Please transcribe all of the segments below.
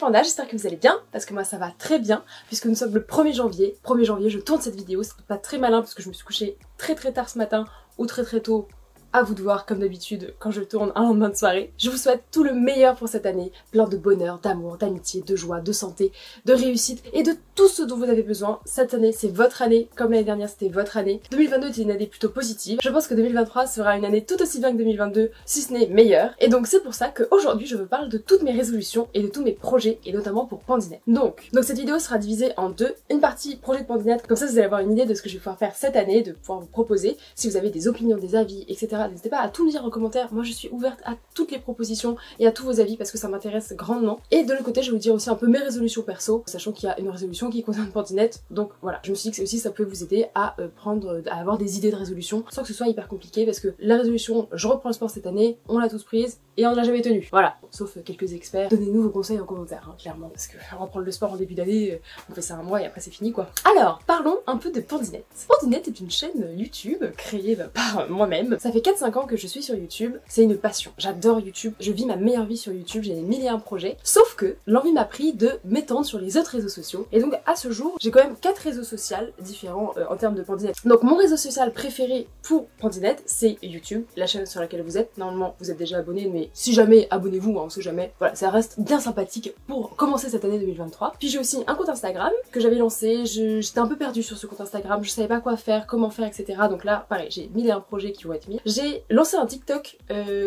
Panda, j'espère que vous allez bien, parce que moi ça va très bien, puisque nous sommes le 1er janvier. 1er janvier, je tourne cette vidéo, c'est pas très malin parce que je me suis couchée très tard ce matin, ou très tôt. À vous de voir comme d'habitude quand je tourne un lendemain de soirée. Je vous souhaite tout le meilleur pour cette année, plein de bonheur, d'amour, d'amitié, de joie, de santé, de réussite et de tout ce dont vous avez besoin. Cette année c'est votre année, comme l'année dernière c'était votre année. 2022 était une année plutôt positive. Je pense que 2023 sera une année tout aussi bien que 2022, si ce n'est meilleure. Et donc c'est pour ça qu'aujourd'hui je vous parle de toutes mes résolutions et de tous mes projets, et notamment pour Pandinet. Donc cette vidéo sera divisée en deux. Une partie projet de Pandinet, comme ça vous allez avoir une idée de ce que je vais pouvoir faire cette année, de pouvoir vous proposer. Si vous avez des opinions, des avis, etc. N'hésitez pas à tout me dire en commentaire, moi je suis ouverte à toutes les propositions et à tous vos avis parce que ça m'intéresse grandement. Et de l'autre côté je vais vous dire aussi un peu mes résolutions perso, sachant qu'il y a une résolution qui concerne Pandinet, donc voilà, je me suis dit que aussi ça peut vous aider à à avoir des idées de résolution sans que ce soit hyper compliqué, parce que la résolution, je reprends le sport cette année, on l'a tous prise et on l'a jamais tenue. Voilà, sauf quelques experts, donnez-nous vos conseils en commentaire, hein, clairement, parce que reprendre le sport en début d'année, on fait ça un mois et après c'est fini quoi. Alors, parlons un peu de Pandinet. Pandinet est une chaîne YouTube créée par moi-même. Ça fait 4-5 ans que je suis sur YouTube, c'est une passion. J'adore YouTube, je vis ma meilleure vie sur YouTube, j'ai des 1001 projets. Sauf que l'envie m'a pris de m'étendre sur les autres réseaux sociaux. Et donc à ce jour, j'ai quand même 4 réseaux sociaux différents en termes de Pandinet. Donc mon réseau social préféré pour Pandinet, c'est YouTube, la chaîne sur laquelle vous êtes. Normalement, vous êtes déjà abonné, mais si jamais, abonnez-vous, hein, on sait jamais. Voilà, ça reste bien sympathique pour commencer cette année 2023. Puis j'ai aussi un compte Instagram que j'avais lancé, j'étais un peu perdue sur ce compte Instagram, je savais pas quoi faire, comment faire, etc. Donc là, pareil, j'ai 1001 projets qui vont être mis. J'ai lancé un TikTok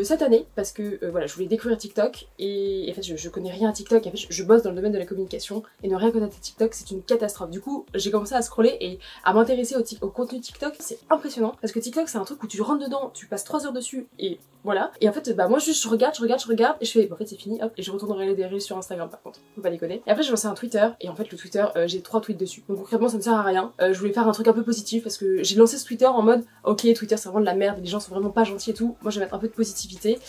cette année parce que voilà, je voulais découvrir TikTok et en fait je connais rien à TikTok, en fait je bosse dans le domaine de la communication et ne rien connaître à TikTok c'est une catastrophe. Du coup j'ai commencé à scroller et à m'intéresser au contenu TikTok. C'est impressionnant parce que TikTok c'est un truc où tu rentres dedans, tu passes 3 heures dessus et voilà. Et en fait bah moi juste je regarde et je fais bah, en fait c'est fini, hop, et je retourne regarder des reels sur Instagram par contre, faut pas déconner. Et après j'ai lancé un Twitter et en fait le Twitter j'ai 3 tweets dessus, donc concrètement ça me sert à rien. Je voulais faire un truc un peu positif parce que j'ai lancé ce Twitter en mode ok Twitter c'est vraiment de la merde, les gens sont vraiment pas gentils et tout, moi je vais mettre un peu de positivité,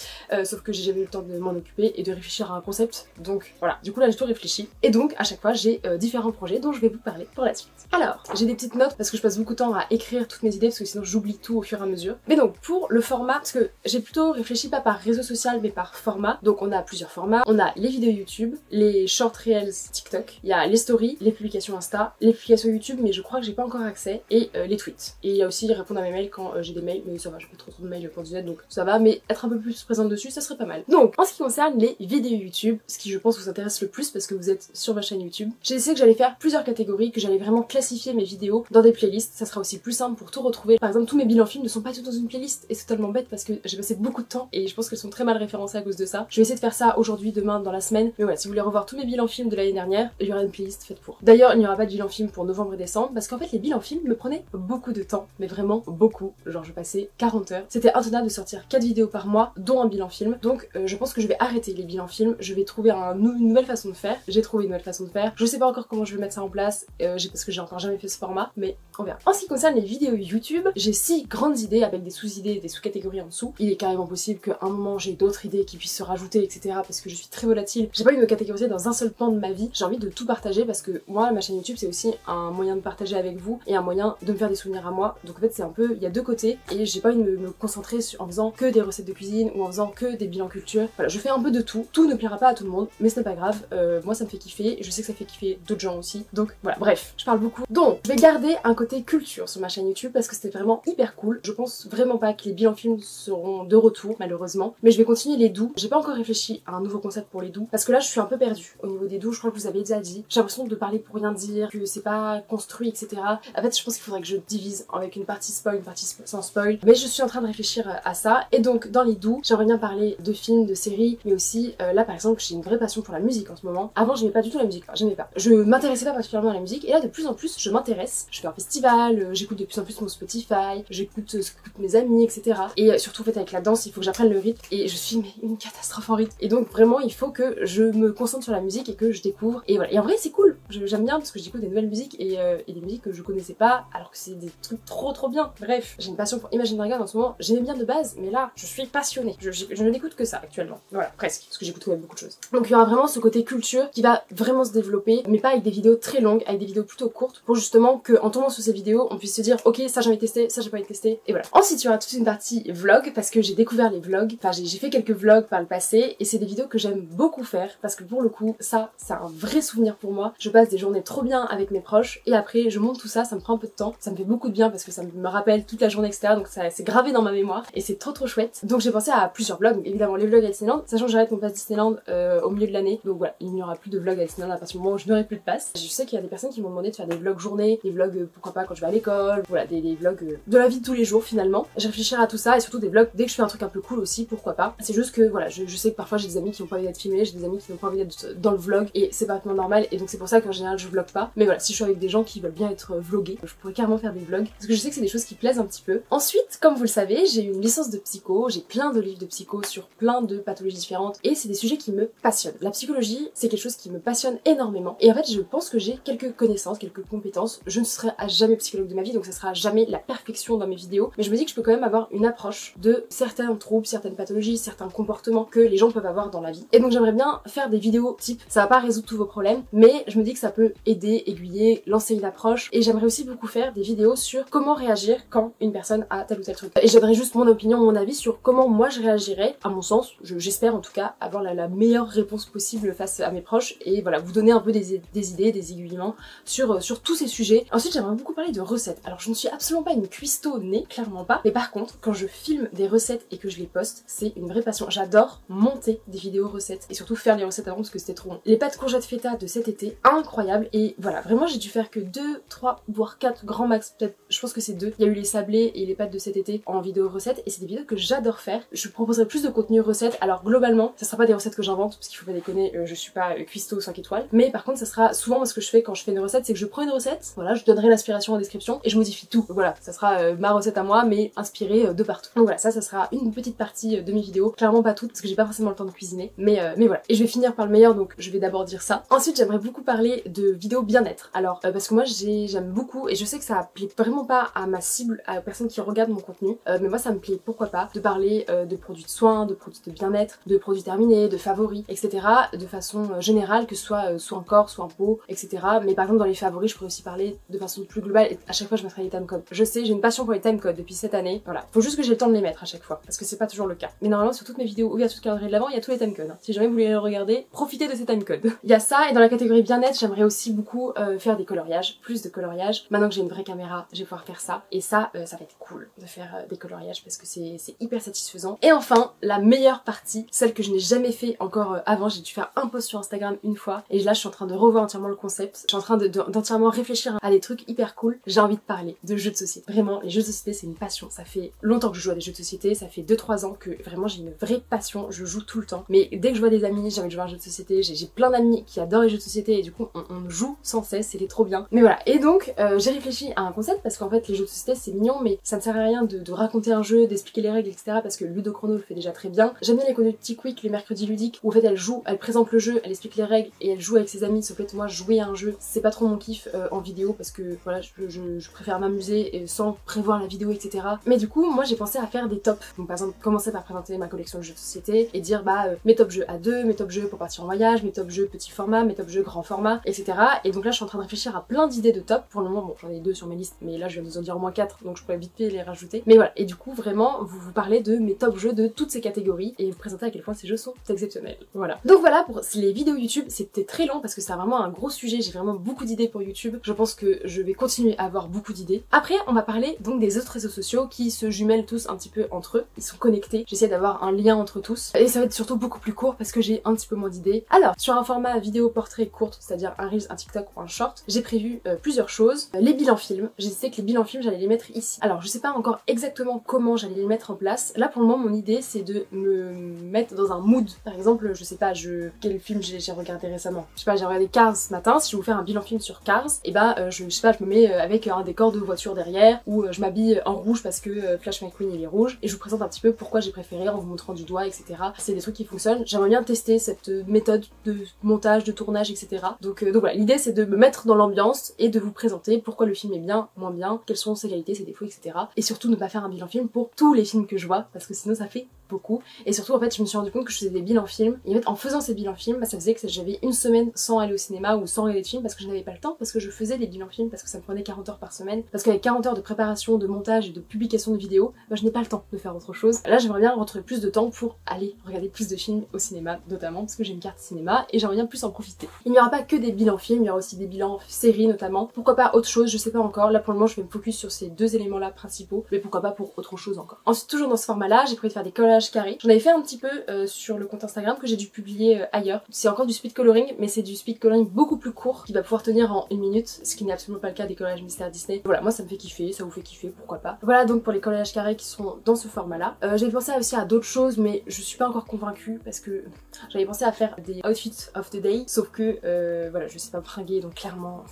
sauf que j'ai jamais eu le temps de m'en occuper et de réfléchir à un concept, donc voilà, du coup là j'ai tout réfléchi et donc à chaque fois j'ai différents projets dont je vais vous parler pour la suite. Alors j'ai des petites notes parce que je passe beaucoup de temps à écrire toutes mes idées parce que sinon j'oublie tout au fur et à mesure. Mais donc pour le format, parce que j'ai plutôt réfléchi pas par réseau social mais par format, donc on a plusieurs formats, on a les vidéos YouTube, les short reels TikTok, il y a les stories, les publications Insta, les publications YouTube mais je crois que j'ai pas encore accès, et les tweets. Et il y a aussi répondre à mes mails quand j'ai des mails, mais ça va, j'ai pas trop de mails pour Pandinet donc ça va, mais être un peu plus présente dessus ça serait pas mal. Donc en ce qui concerne les vidéos YouTube, ce qui je pense vous intéresse le plus parce que vous êtes sur ma chaîne YouTube, j'ai décidé que j'allais faire plusieurs catégories, que j'allais vraiment classifier mes vidéos dans des playlists, ça sera aussi plus simple pour tout retrouver. Par exemple tous mes bilans films ne sont pas tous dans une playlist et c'est totalement bête parce que j'ai passé beaucoup de temps et je pense qu'elles sont très mal référencées à cause de ça. Je vais essayer de faire ça aujourd'hui, demain, dans la semaine, mais voilà, si vous voulez revoir tous mes bilans films de l'année dernière, il y aura une playlist faite pour. D'ailleurs il n'y aura pas de bilan film pour novembre et décembre parce qu'en fait les bilans films me prenaient beaucoup de temps, mais vraiment beaucoup, genre je passais 40 heures. C'était intenable de sortir 4 vidéos par mois dont un bilan film, donc je pense que je vais arrêter les bilans films, je vais trouver une nouvelle façon de faire. J'ai trouvé une nouvelle façon de faire, je sais pas encore comment je vais mettre ça en place parce que j'ai encore jamais fait ce format, mais on verra. En ce qui concerne les vidéos YouTube, j'ai 6 grandes idées avec des sous-idées et des sous-catégories en dessous. Il est carrément possible qu'à un moment j'ai d'autres idées qui puissent se rajouter, etc. parce que je suis très volatile, j'ai pas envie de me catégoriser dans un seul pan de ma vie, j'ai envie de tout partager parce que moi ma chaîne YouTube c'est aussi un moyen de partager avec vous et un moyen de me faire des souvenirs à moi, donc en fait c'est un peu, il y a deux côtés et j'ai pas envie de me concentrer en faisant que des recettes de cuisine ou en faisant que des bilans culture. Voilà, je fais un peu de tout ne plaira pas à tout le monde mais ce n'est pas grave, moi ça me fait kiffer, je sais que ça fait kiffer d'autres gens aussi, donc voilà, bref, je parle beaucoup. Donc je vais garder un côté culture sur ma chaîne YouTube parce que c'était vraiment hyper cool. Je pense vraiment pas que les bilans films seront de retour malheureusement, mais je vais continuer les doux. J'ai pas encore réfléchi à un nouveau concept pour les doux parce que là je suis un peu perdue au niveau des doux, je crois que vous avez déjà dit, j'ai l'impression de parler pour rien dire, que c'est pas construit, etc. En fait je pense qu'il faudrait que je divise avec une partie spoil, une partie sans spoil, mais je suis en train de réfléchir à ça. Et donc dans les doux j'aimerais bien parler de films, de séries, mais aussi là par exemple j'ai une vraie passion pour la musique en ce moment. Avant j'aimais pas du tout la musique, enfin j'aimais pas, je m'intéressais pas particulièrement à la musique et là de plus en plus je m'intéresse, je fais un festival, j'écoute de plus en plus mon Spotify, j'écoute ce qu'écoutent mes amis, etc. Et surtout en fait avec la danse il faut que j'apprenne le rythme et je suis mais une catastrophe en rythme, et donc vraiment il faut que je me concentre sur la musique et que je découvre, et voilà. Et en vrai c'est cool, j'aime bien parce que j'écoute des nouvelles musiques et des musiques que je connaissais pas alors que c'est des trucs trop bien. Bref, j'ai une passion pour Imagine Dragon en ce moment, j'aimais bien de base, mais là, je suis passionnée. Je ne n'écoute que ça actuellement. Voilà, presque, parce que j'écoute quand même beaucoup de choses. Donc il y aura vraiment ce côté culture qui va vraiment se développer, mais pas avec des vidéos très longues, avec des vidéos plutôt courtes, pour justement qu'en tombant sur ces vidéos, on puisse se dire, ok, ça j'ai envie de tester, ça j'ai pas envie de tester, et voilà. Ensuite, il y aura toute une partie vlog, parce que j'ai découvert les vlogs, enfin j'ai fait quelques vlogs par le passé, et c'est des vidéos que j'aime beaucoup faire, parce que pour le coup, ça, c'est un vrai souvenir pour moi. Je passe des journées trop bien avec mes proches, et après, je monte tout ça, ça me prend un peu de temps, ça me fait beaucoup de bien, parce que ça me rappelle toute la journée, etc. Donc ça c'est gravé dans ma mémoire, et c'est trop chouette. Donc j'ai pensé à plusieurs vlogs, donc évidemment les vlogs à Disneyland, sachant que j'arrête mon pass Disneyland au milieu de l'année, donc voilà, il n'y aura plus de vlogs à Disneyland à partir du moment où je n'aurai plus de pass. Je sais qu'il y a des personnes qui m'ont demandé de faire des vlogs journée, des vlogs pourquoi pas quand je vais à l'école, voilà, des vlogs de la vie de tous les jours finalement. Je réfléchirai à tout ça, et surtout des vlogs dès que je fais un truc un peu cool aussi, pourquoi pas. C'est juste que voilà, je sais que parfois j'ai des amis qui n'ont pas envie d'être filmés, j'ai des amis qui n'ont pas envie d'être dans le vlog, et c'est parfaitement normal, et donc c'est pour ça qu'en général je vlog pas. Mais voilà, si je suis avec des gens qui veulent bien être vlogués, je pourrais carrément faire des vlogs, parce que je sais que c'est des choses qui plaisent un petit peu. Ensuite, comme vous le savez, j'ai une licence de psycho, j'ai plein de livres de psycho sur plein de pathologies différentes, et c'est des sujets qui me passionnent. La psychologie, c'est quelque chose qui me passionne énormément, et en fait je pense que j'ai quelques connaissances, quelques compétences. Je ne serai à jamais psychologue de ma vie, donc ça sera jamais la perfection dans mes vidéos, mais je me dis que je peux quand même avoir une approche de certains troubles, certaines pathologies, certains comportements que les gens peuvent avoir dans la vie. Et donc j'aimerais bien faire des vidéos type, ça va pas résoudre tous vos problèmes, mais je me dis que ça peut aider, aiguiller, lancer une approche, et j'aimerais aussi beaucoup faire des vidéos sur comment réagir quand une personne a tel ou tel truc. Et je donnerai juste mon opinion, mon avis sur comment moi je réagirais, à mon sens, j'espère en tout cas avoir la meilleure réponse possible face à mes proches, et voilà, vous donner un peu des idées, des aiguillements sur tous ces sujets. Ensuite, j'aimerais beaucoup parler de recettes. Alors je ne suis absolument pas une cuistot née, clairement pas, mais par contre, quand je filme des recettes et que je les poste, c'est une vraie passion. J'adore monter des vidéos recettes, et surtout faire les recettes avant parce que c'était trop long. Les pâtes courgettes feta de cet été, incroyable, et voilà, vraiment j'ai dû faire que 2, 3, voire 4 grands max, peut-être, je pense que c'est 2. Il y a eu les sablés et les pâtes de cet été en vidéo recettes, et c'est des vidéos que j'adore faire. Je proposerai plus de contenu recettes. Alors globalement, ça sera pas des recettes que j'invente, parce qu'il faut pas déconner, je suis pas cuistot 5 étoiles, mais par contre ça sera souvent ce que je fais quand je fais une recette, c'est que je prends une recette, voilà, je donnerai l'inspiration en description et je modifie tout. Donc voilà, ça sera ma recette à moi, mais inspirée de partout. Donc voilà, ça sera une petite partie de mes vidéos, clairement pas toutes parce que j'ai pas forcément le temps de cuisiner, mais voilà. Et je vais finir par le meilleur, donc je vais d'abord dire ça. Ensuite, j'aimerais beaucoup parler de vidéos bien-être. Alors parce que moi j'aime beaucoup, et je sais que ça plaît vraiment pas à ma cible, à la personne qui regarde mon contenu, mais moi ça me plaît, pourquoi pas, de parler de produits de soins, de produits de bien-être, de produits terminés, de favoris, etc. de façon générale, que ce soit un corps, soit un peau, etc. Mais par exemple dans les favoris, je pourrais aussi parler de façon plus globale, et à chaque fois je mettrai les timecodes. Je sais, j'ai une passion pour les timecodes depuis cette année, voilà. Faut juste que j'ai le temps de les mettre à chaque fois, parce que c'est pas toujours le cas. Mais normalement sur toutes mes vidéos ouvertes sur le calendrier de l'avant, il y a tous les timecodes. Si jamais vous voulez les regarder, profitez de ces timecodes. Il y a ça, et dans la catégorie bien-être, j'aimerais aussi beaucoup faire des coloriages, plus de coloriage. Maintenant que j'ai une vraie caméra, je vais pouvoir faire ça, et ça va être cool de faire des coloriages, parce que c'est hyper satisfaisant. Et enfin, la meilleure partie, celle que je n'ai jamais fait encore avant, j'ai dû faire un post sur Instagram une fois, et là je suis en train de revoir entièrement le concept, je suis en train d'entièrement réfléchir à des trucs hyper cool. J'ai envie de parler de jeux de société. Vraiment, les jeux de société c'est une passion, ça fait longtemps que je joue à des jeux de société, ça fait 2-3 ans que vraiment j'ai une vraie passion, je joue tout le temps, mais dès que je vois des amis, j'ai envie de jouer à un jeu de société, j'ai plein d'amis qui adorent les jeux de société, et du coup on joue sans cesse, c'est trop bien. Mais voilà, et donc j'ai réfléchi à un concept, parce qu'en fait les jeux de société c'est mignon, mais ça ne sert à rien de raconter un jeu, d'expliquer les règles, etc. parce que Ludochrono le fait déjà très bien. J'aime bien les contenus de Tic-Week, les mercredis ludiques, où en fait elle joue, elle présente le jeu, elle explique les règles, et elle joue avec ses amis, sauf que moi jouer à un jeu, c'est pas trop mon kiff en vidéo, parce que voilà, je préfère m'amuser sans prévoir la vidéo, etc. Mais du coup, moi j'ai pensé à faire des tops. Donc par exemple, commencer par présenter ma collection de jeux de société, et dire mes top jeux A2, mes top jeux pour partir en voyage, mes top jeux petit format, mes top jeux grand format, etc. Et donc là je suis en train de réfléchir à plein d'idées de top. Pour le moment, bon, j'en ai 2 sur mes listes, mais là je viens de vous en dire au moins 4, donc je pourrais vite fait les rajouter. Mais voilà, et du coup vraiment, vous parlez de mes top jeux de toutes ces catégories, et vous présentez à quel point ces jeux sont exceptionnels. Voilà. Donc voilà, pour les vidéos YouTube, c'était très long parce que c'est vraiment un gros sujet, j'ai vraiment beaucoup d'idées pour YouTube. Je pense que je vais continuer à avoir beaucoup d'idées. Après, on va parler donc des autres réseaux sociaux qui se jumellent tous un petit peu entre eux. Ils sont connectés, j'essaie d'avoir un lien entre tous. Et ça va être surtout beaucoup plus court parce que j'ai un petit peu moins d'idées. Alors, sur un format vidéo portrait courte, c'est-à-dire un Reels, un TikTok ou un Short, j'ai prévu plusieurs choses. Les bilans films, j'ai décidé que les bilans films, j'allais les mettre ici. Alors, je sais pas encore exactement comment j'allais les mettre en place. Là, pour le moment, mon idée, c'est de me mettre dans un mood. Par exemple, je sais pas, quel film j'ai regardé récemment. Je sais pas, j'ai regardé Cars ce matin. Si je vais vous faire un bilan film sur Cars, et je sais pas, je me mets avec un décor de voiture derrière, ou je m'habille en rouge parce que Flash McQueen il est rouge, et je vous présente un petit peu pourquoi j'ai préféré en vous montrant du doigt, etc. C'est des trucs qui fonctionnent. J'aimerais bien tester cette méthode de montage, de tournage, etc. Donc voilà, l'idée c'est de me mettre dans l'ambiance et de vous présenter pourquoi le film est bien, moins bien, quelles sont ses qualités, ses défauts, etc. Et surtout ne pas faire un bilan prochain film pour tous les films que je vois, parce que sinon ça fait beaucoup. Et surtout en fait je me suis rendu compte que je faisais des bilans films, et en fait en faisant ces bilans films, bah, ça faisait que j'avais une semaine sans aller au cinéma ou sans regarder de film parce que je n'avais pas le temps, parce que je faisais des bilans films, parce que ça me prenait 40 heures par semaine, parce qu'avec 40 heures de préparation, de montage et de publication de vidéos, bah, je n'ai pas le temps de faire autre chose. Là j'aimerais bien retrouver plus de temps pour aller regarder plus de films au cinéma, notamment parce que j'ai une carte cinéma et j'aimerais bien plus en profiter. Il n'y aura pas que des bilans films, il y aura aussi des bilans séries notamment. Pourquoi pas autre chose, je sais pas encore. Là pour le moment je vais me focus sur ces deux éléments là principaux, mais pourquoi pas pour autre chose encore. Ensuite toujours dans ce format là, j'ai prévu de faire des collages carrés. J'en avais fait un petit peu sur le compte Instagram que j'ai dû publier ailleurs. C'est encore du speed coloring, mais c'est du speed coloring beaucoup plus court qui va pouvoir tenir en 1 minute, ce qui n'est absolument pas le cas des collages mystère Disney. Voilà, moi ça me fait kiffer, ça vous fait kiffer, pourquoi pas. Voilà donc pour les collages carrés qui sont dans ce format là. J'avais pensé aussi à d'autres choses, mais je suis pas encore convaincue parce que j'avais pensé à faire des outfits of the day, sauf que voilà, je sais pas me fringuer, donc clairement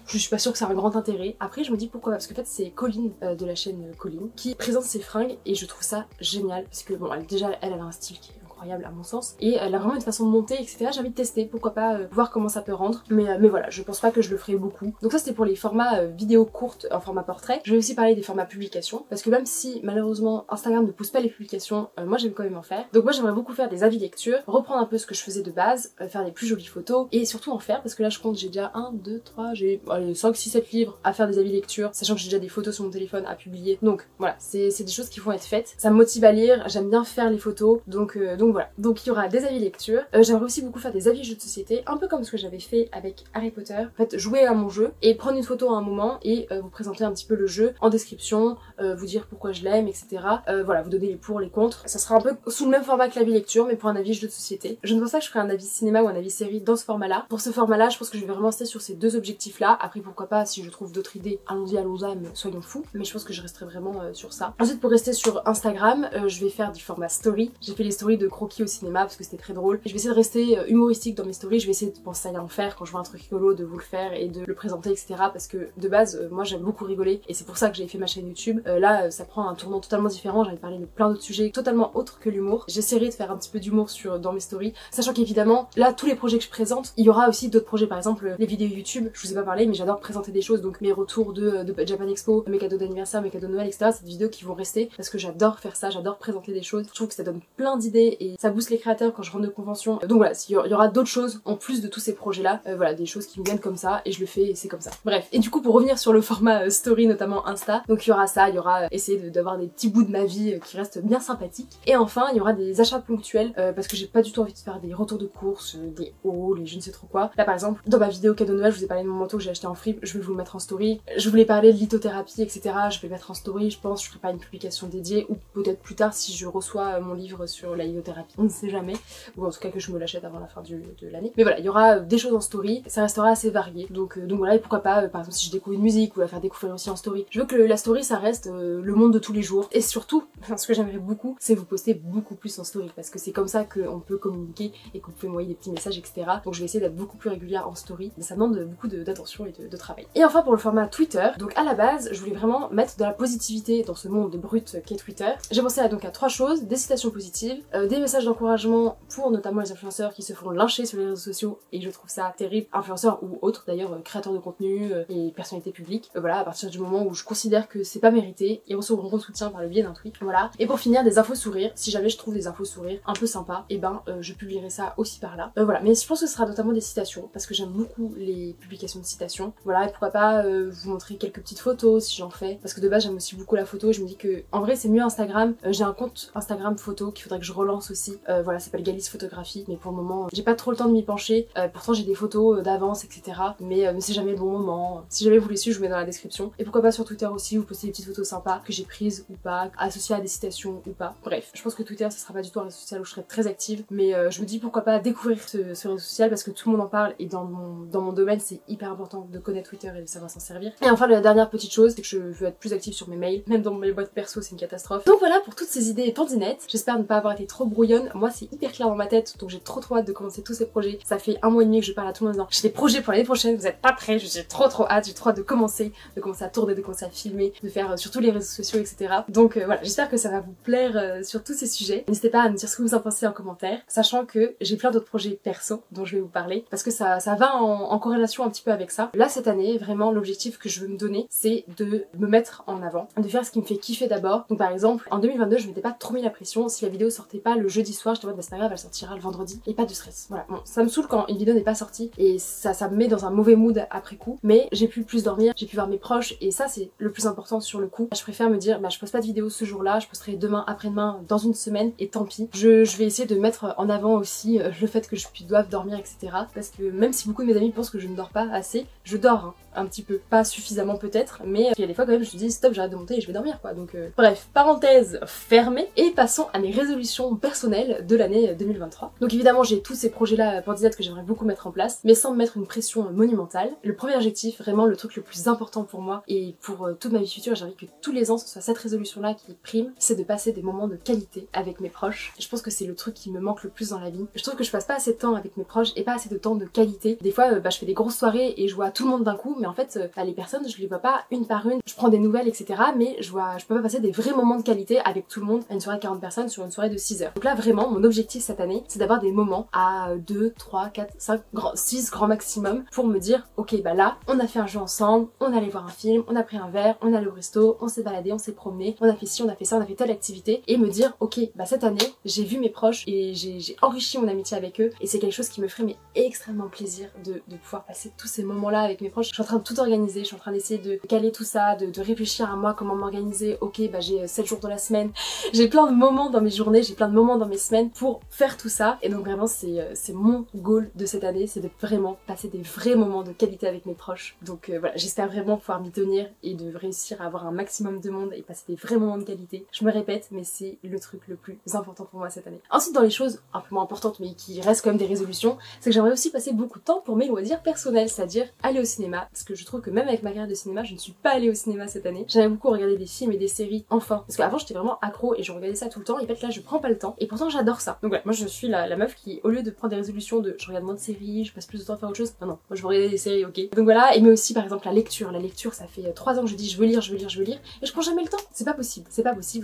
je suis pas sûre que ça a un grand intérêt. Après je me dis pourquoi, parce qu'en fait c'est Colline de la chaîne Colline qui présente ses fringues et je trouve ça génial parce que bon déjà elle a un style qui est incroyable à mon sens et elle a vraiment une façon de monter etc. J'ai envie de tester, pourquoi pas voir comment ça peut rendre, mais voilà, je pense pas que je le ferai beaucoup. Donc ça c'était pour les formats vidéo courtes en format portrait. Je vais aussi parler des formats publications parce que même si malheureusement Instagram ne pousse pas les publications, moi j'aime quand même en faire. Donc moi j'aimerais beaucoup faire des avis lecture, reprendre un peu ce que je faisais de base, faire des plus jolies photos et surtout en faire parce que là je compte, j'ai déjà 1, 2, 3, j'ai 5, 6, 7 livres à faire des avis lecture, sachant que j'ai déjà des photos sur mon téléphone à publier. Donc voilà, c'est des choses qui vont être faites. Ça me motive à lire, j'aime bien faire les photos, donc voilà. Donc il y aura des avis lecture. J'aimerais aussi beaucoup faire des avis jeux de société, un peu comme ce que j'avais fait avec Harry Potter. En fait, jouer à mon jeu et prendre une photo à un moment et vous présenter un petit peu le jeu en description, vous dire pourquoi je l'aime, etc. Voilà, vous donner les pour, les contre. Ça sera un peu sous le même format que l'avis lecture, mais pour un avis jeu de société. Je ne pense pas que je ferai un avis cinéma ou un avis série dans ce format-là. Pour ce format-là, je pense que je vais vraiment rester sur ces deux objectifs-là. Après, pourquoi pas, si je trouve d'autres idées, allons-y, mais soyons fous. Mais je pense que je resterai vraiment sur ça. Ensuite, pour rester sur Instagram, je vais faire du format story. J'ai fait les stories de croquis au cinéma parce que c'était très drôle. Je vais essayer de rester humoristique dans mes stories. Je vais essayer de penser à en faire quand je vois un truc rigolo, de vous le faire et de le présenter, etc. Parce que de base, moi j'aime beaucoup rigoler et c'est pour ça que j'ai fait ma chaîne YouTube. Là, ça prend un tournant totalement différent. J'avais parlé de plein d'autres sujets totalement autres que l'humour. J'essaierai de faire un petit peu d'humour dans mes stories, sachant qu'évidemment, là, tous les projets que je présente, il y aura aussi d'autres projets. Par exemple, les vidéos YouTube. Je vous ai pas parlé, mais j'adore présenter des choses. Donc mes retours de Japan Expo, mes cadeaux d'anniversaire, mes cadeaux de Noël, etc. C'est des vidéos qui vont rester parce que j'adore faire ça, j'adore présenter des choses. Je trouve que ça donne plein d'idées et ça booste les créateurs quand je rentre de convention. Donc voilà, il y aura d'autres choses en plus de tous ces projets-là. Voilà, des choses qui me viennent comme ça et je le fais et c'est comme ça. Bref, et du coup pour revenir sur le format story, notamment Insta, donc il y aura ça, il y aura essayer d'avoir des petits bouts de ma vie qui restent bien sympathiques. Et enfin, il y aura des achats ponctuels parce que j'ai pas du tout envie de faire des retours de courses, des hauls et je ne sais trop quoi. Là par exemple, dans ma vidéo cadeau de Noël, je vous ai parlé de mon manteau que j'ai acheté en fripe, je vais vous le mettre en story. Je voulais parler de lithothérapie, etc. Je vais le mettre en story, je pense. Je ferai pas une publication dédiée ou peut-être plus tard si je reçois mon livre sur la lithothérapie, on ne sait jamais. Ou en tout cas que je me l'achète avant la fin de l'année. Mais voilà, il y aura des choses en story, ça restera assez varié. Donc voilà, et pourquoi pas, par exemple si je découvre une musique ou la faire découvrir aussi en story. Je veux que la story ça reste le monde de tous les jours. Et surtout, ce que j'aimerais beaucoup, c'est vous poster beaucoup plus en story. Parce que c'est comme ça qu'on peut communiquer et qu'on peut m'envoyer des petits messages, etc. Donc je vais essayer d'être beaucoup plus régulière en story. Mais ça demande beaucoup d'attention et de travail. Et enfin pour le format Twitter, donc à la base, je voulais vraiment mettre de la positivité dans ce monde brut qu'est Twitter. J'ai pensé à 3 choses, des citations positives, des messages d'encouragement pour notamment les influenceurs qui se font lyncher sur les réseaux sociaux et je trouve ça terrible, influenceurs ou autres d'ailleurs, créateurs de contenu et personnalités publiques. Voilà, à partir du moment où je considère que c'est pas mérité, ils recevront mon soutien par le biais d'un tweet. Voilà. Et pour finir, des infos sourires, si jamais je trouve des infos sourires un peu sympas, et je publierai ça aussi par là. Voilà, mais je pense que ce sera notamment des citations parce que j'aime beaucoup les publications de citations. Voilà, et pourquoi pas vous montrer quelques petites photos si j'en fais parce que de base j'aime aussi beaucoup la photo. Je me dis que en vrai c'est mieux Instagram. J'ai un compte Instagram photo qu'il faudrait que je relance aussi. Voilà, ça s'appelle Galice Photographie, mais pour le moment j'ai pas trop le temps de m'y pencher. Pourtant j'ai des photos d'avance, etc. Mais c'est jamais le bon moment. Si jamais vous voulez suivre, je vous mets dans la description. Et pourquoi pas sur Twitter aussi, vous postez des petites photos sympas que j'ai prises ou pas, associées à des citations ou pas. Bref, je pense que Twitter ça sera pas du tout un réseau social où je serai très active, mais je me dis pourquoi pas découvrir ce réseau social parce que tout le monde en parle et dans mon domaine c'est hyper important de connaître Twitter et de savoir s'en servir. Et enfin la dernière petite chose, c'est que je veux être plus active sur mes mails, même dans mes boîtes perso c'est une catastrophe. Donc voilà pour toutes ces idées tandinettes, j'espère ne pas avoir été trop brouillée brouillonne. Moi c'est hyper clair dans ma tête, donc j'ai trop hâte de commencer tous ces projets. Ça fait 1 mois et demi que je parle à tout le monde en disant j'ai des projets pour l'année prochaine, vous êtes pas prêts, j'ai trop hâte, j'ai trop hâte de commencer à tourner, de commencer à filmer, de faire sur tous les réseaux sociaux, etc. Donc voilà, j'espère que ça va vous plaire sur tous ces sujets. N'hésitez pas à me dire ce que vous en pensez en commentaire, sachant que j'ai plein d'autres projets perso dont je vais vous parler, parce que ça va en corrélation un petit peu avec ça. Là cette année, vraiment l'objectif que je veux me donner, c'est de me mettre en avant, de faire ce qui me fait kiffer d'abord. Donc par exemple, en 2022, je m'étais pas trop mis la pression. Si la vidéo sortait pas le jeudi soir, j'étais en mode bah c'est pas grave, elle sortira le vendredi, et pas de stress. Voilà, bon, ça me saoule quand une vidéo n'est pas sortie, et ça me met dans un mauvais mood après coup, mais j'ai pu plus dormir, j'ai pu voir mes proches, et ça c'est le plus important sur le coup. Je préfère me dire bah je poste pas de vidéo ce jour-là, je posterai demain, après-demain, dans une semaine, et tant pis. Je vais essayer de mettre en avant aussi le fait que je doive dormir, etc. Parce que même si beaucoup de mes amis pensent que je ne dors pas assez, je dors hein, un petit peu, pas suffisamment peut-être, mais il y a des fois quand même je me dis stop, j'arrête de monter et je vais dormir quoi. Donc bref, parenthèse fermée, et passons à mes résolutions personnelles de l'année 2023. Donc évidemment j'ai tous ces projets là pour Disette que j'aimerais beaucoup mettre en place, mais sans me mettre une pression monumentale. Le premier objectif, vraiment le truc le plus important pour moi et pour toute ma vie future, j'ai envie que tous les ans ce soit cette résolution là qui prime, c'est de passer des moments de qualité avec mes proches. Je pense que c'est le truc qui me manque le plus dans la vie. Je trouve que je passe pas assez de temps avec mes proches et pas assez de temps de qualité. Des fois je fais des grosses soirées et je vois tout le monde d'un coup, mais en fait les personnes je les vois pas une par une, je prends des nouvelles etc, mais je peux pas passer des vrais moments de qualité avec tout le monde à une soirée de 40 personnes sur une soirée de 6 heures. Donc là vraiment mon objectif cette année c'est d'avoir des moments à 2, 3, 4, 5, 6 grand maximum pour me dire ok bah là on a fait un jeu ensemble, on allait voir un film, on a pris un verre, on allait au resto, on s'est baladé, on s'est promené, on a fait ci, on a fait ça, on a fait telle activité, et me dire ok bah cette année j'ai vu mes proches et j'ai enrichi mon amitié avec eux, et c'est quelque chose qui me ferait mais extrêmement plaisir de pouvoir passer tous ces moments là avec mes proches. Je suis en train de tout organiser, je suis en train d'essayer de caler tout ça, de réfléchir à moi comment m'organiser. Ok bah j'ai 7 jours dans la semaine, j'ai plein de moments dans mes journées, j'ai plein de moments dans mes semaines pour faire tout ça, et donc vraiment c'est mon goal de cette année, c'est de vraiment passer des vrais moments de qualité avec mes proches. Donc voilà, j'espère vraiment pouvoir m'y tenir et de réussir à avoir un maximum de monde et passer des vrais moments de qualité. Je me répète, mais c'est le truc le plus important pour moi cette année. Ensuite dans les choses un peu moins importantes mais qui restent quand même des résolutions, c'est que j'aimerais aussi passer beaucoup de temps pour mes loisirs personnels, c'est-à-dire aller au cinéma, parce que je trouve que même avec ma carrière de cinéma, je ne suis pas allée au cinéma cette année. J'aimais beaucoup regarder des films et des séries enfin, parce qu'avant j'étais vraiment accro et je regardais ça tout le temps, et en fait là je prends pas le temps, et pourtant j'adore ça. Donc voilà, moi je suis la meuf qui, au lieu de prendre des résolutions de je regarde moins de séries, je passe plus de temps à faire autre chose, non, moi je veux regarder des séries, ok. Donc voilà, et mais aussi par exemple la lecture ça fait 3 ans que je dis je veux lire, et je prends jamais le temps, c'est pas possible,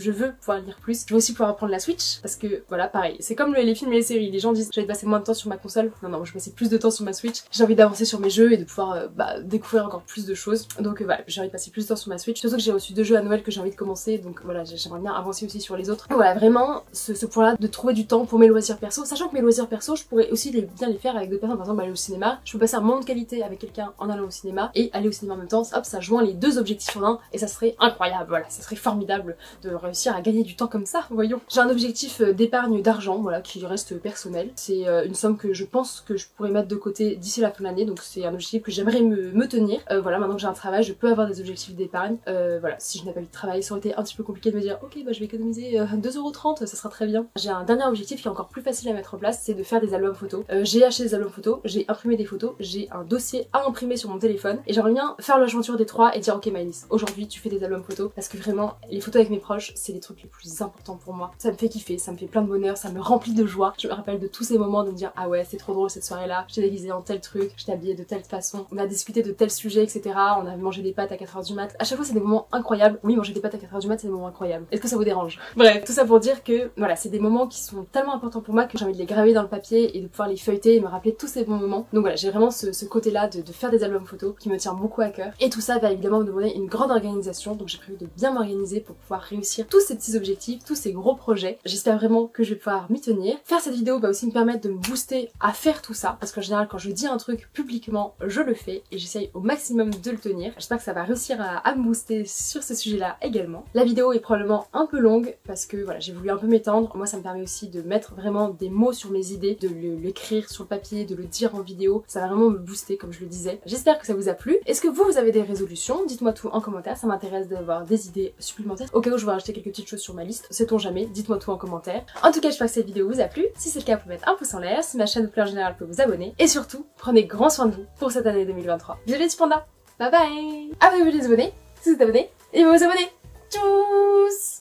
je veux pouvoir lire plus, je veux aussi pouvoir reprendre la Switch, parce que voilà pareil, c'est comme les films et les séries, les gens disent j'avais passé moins de temps sur ma console, non moi je passais plus de temps sur ma Switch, j'ai envie d'avancer sur mes jeux et de pouvoir découvrir encore plus de choses, donc voilà, j'ai envie de passer plus de temps sur ma Switch, surtout que j'ai reçu 2 jeux à Noël que j'ai envie de commencer, donc voilà, j'aimerais bien avancer aussi sur les autres. Et voilà, vraiment ce point là de trouver du temps pour mes loisirs perso, sachant que mes loisirs perso je pourrais aussi bien les faire avec d'autres personnes, par exemple aller au cinéma, je peux passer un moment de qualité avec quelqu'un en allant au cinéma et aller au cinéma en même temps, hop ça joint les deux objectifs en un et ça serait incroyable, voilà, ça serait formidable de réussir à gagner du temps comme ça, voyons. J'ai un objectif d'épargne d'argent, voilà, qui reste personnel, c'est une somme que je pense que je pourrais mettre de côté d'ici la fin de l'année, donc c'est un objectif que j'aimerais me tenir. Voilà, maintenant que j'ai un travail, je peux avoir des objectifs d'épargne, voilà, si je n'avais pas eu de travail, ça aurait été un petit peu compliqué de me dire ok bah je vais économiser 2,30€, ça sera très bien. J'ai un dernier objectif qui est encore plus facile à mettre en place, c'est de faire des albums photos. J'ai acheté des albums photos, j'ai imprimé des photos, j'ai un dossier à imprimer sur mon téléphone, et j'aimerais bien faire l'aventure des 3 et dire ok Maëlys, aujourd'hui tu fais des albums photos, parce que vraiment les photos avec mes proches c'est les trucs les plus importants pour moi. Ça me fait kiffer, ça me fait plein de bonheur, ça me remplit de joie. Je me rappelle de tous ces moments de me dire ah ouais c'est trop drôle cette soirée là, j'étais déguisée en tel truc, j'étais habillée de telle façon, on a discuté de tel sujet etc, on a mangé des pâtes à 4h du mat. À chaque fois c'est des moments incroyables. Oui, manger des pâtes à 4h du mat c'est des moments incroyables. Est-ce que ça vous dérange? Bref, tout ça pour dire que voilà, c'est des moments qui sont tellement importants pour moi que j'ai envie de les graver dans le papier et de pouvoir les feuilleter et me rappeler tous ces bons moments. Donc voilà, j'ai vraiment ce côté là de faire des albums photos qui me tient beaucoup à cœur, et tout ça va évidemment me demander une grande organisation, donc j'ai prévu de bien m'organiser pour pouvoir réussir tous ces petits objectifs, tous ces gros projets. J'espère vraiment que je vais pouvoir m'y tenir. Faire cette vidéo va aussi me permettre de me booster à faire tout ça, parce qu'en général quand je dis un truc publiquement je le fais et j'essaye au maximum de le tenir. J'espère que ça va réussir à me booster sur ce sujet là également. La vidéo est probablement un peu longue parce que voilà, j'ai voulu un peu m'étendre. Moi ça me permet aussi de mettre vraiment des mots sur mes idées, de l'écrire sur le papier, de le dire en vidéo. Ça va vraiment me booster comme je le disais. J'espère que ça vous a plu. Est-ce que vous avez des résolutions? Dites-moi tout en commentaire, ça m'intéresse d'avoir des idées supplémentaires. Au cas où je vais rajouter quelques petites choses sur ma liste, sait-on jamais, dites-moi tout en commentaire. En tout cas j'espère que cette vidéo vous a plu. Si c'est le cas vous pouvez mettre un pouce en l'air, si ma chaîne vous plaît en général vous pouvez vous abonner. Et surtout, prenez grand soin de vous pour cette année 2023. Bisous les petits pandas, bye bye. Abonnez-vous les abonnés, si vous êtes abonnés, et vous vous abonnez. Tchuss.